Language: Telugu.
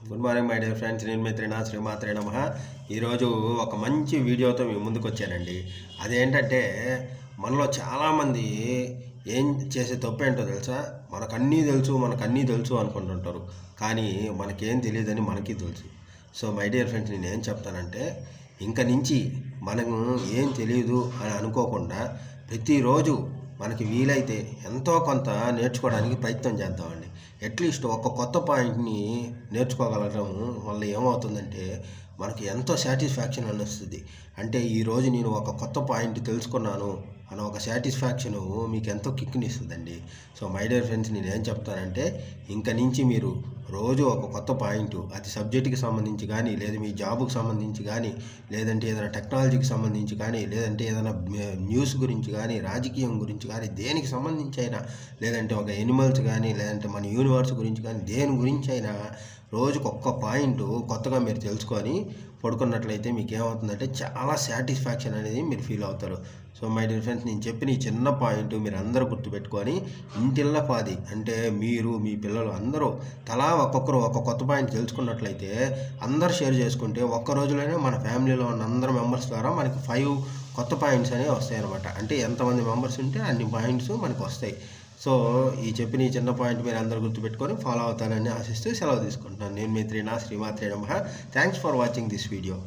Good morning my dear friends. నేను మీ శ్రీమాత్రే నమః. ఈరోజు ఒక మంచి వీడియోతో మీ ముందుకు వచ్చానండి. అదేంటంటే మనలో చాలామంది ఏం చేసే తప్పు ఏంటో తెలుసా? మనకన్నీ తెలుసు అనుకుంటుంటారు. కానీ మనకేం తెలియదని మనకి తెలుసు. సో మై డియర్ ఫ్రెండ్స్, నేను ఏం చెప్తానంటే ఇంక నుంచి మనకు ఏం తెలియదు అని అనుకోకుండా ప్రతిరోజు మనకి వీలైతే ఎంతో కొంత నేర్చుకోవడానికి ప్రయత్నం చేద్దామండి. అట్లీస్ట్ ఒక కొత్త పాయింట్ని నేర్చుకోగలగడం వల్ల ఏమవుతుందంటే మనకి ఎంతో సాటిస్ఫాక్షన్ అనిస్తుంది. అంటే ఈరోజు నేను ఒక కొత్త పాయింట్ తెలుసుకున్నాను అన్న ఒక సాటిస్ఫాక్షను మీకు ఎంతో కిక్ని ఇస్తుందండి. సో మై డియర్ ఫ్రెండ్స్, నేను ఏం చెప్తానంటే ఇంక నుంచి మీరు రోజు ఒక కొత్త పాయింట్, అది సబ్జెక్టుకి సంబంధించి కానీ, లేదా మీ జాబుకి సంబంధించి కానీ, లేదంటే ఏదైనా టెక్నాలజీకి సంబంధించి కానీ, లేదంటే ఏదైనా న్యూస్ గురించి కానీ, రాజకీయం గురించి కానీ, దేనికి సంబంధించి అయినా, లేదంటే ఒక ఎనిమల్స్ కానీ, లేదంటే మన యూనివర్స్ గురించి కానీ, దేని గురించి అయినా రోజుకు ఒక్క పాయింట్ కొత్తగా మీరు తెలుసుకొని పడుకున్నట్లయితే మీకు ఏమవుతుందంటే చాలా సాటిస్ఫాక్షన్ అనేది మీరు ఫీల్ అవుతారు. సో మై డియర్ ఫ్రెండ్స్, నేను చెప్పిన ఈ చిన్న పాయింట్ మీరు అందరూ గుర్తుపెట్టుకొని ఇంటిల్ల పాది, అంటే మీరు మీ పిల్లలు అందరూ తలా ఒక్కొక్కరు ఒక కొత్త పాయింట్ తెలుసుకున్నట్లయితే అందరూ షేర్ చేసుకుంటే ఒక్క రోజులోనే మన ఫ్యామిలీలో ఉన్న అందరు మెంబర్స్ ద్వారా మనకి 5 కొత్త పాయింట్స్ అనేవి వస్తాయి అన్నమాట. అంటే ఎంతమంది మెంబర్స్ ఉంటే అన్ని పాయింట్స్ మనకు వస్తాయి. సో ఈ చెప్పిన ఈ చిన్న పాయింట్ మీరు అందరూ గుర్తుపెట్టుకొని ఫాలో అవుతానని ఆశిస్తూ సెలవు తీసుకుంటున్నాను. నేను మీ శ్రీమాత్రే నమః. Thanks for watching this video.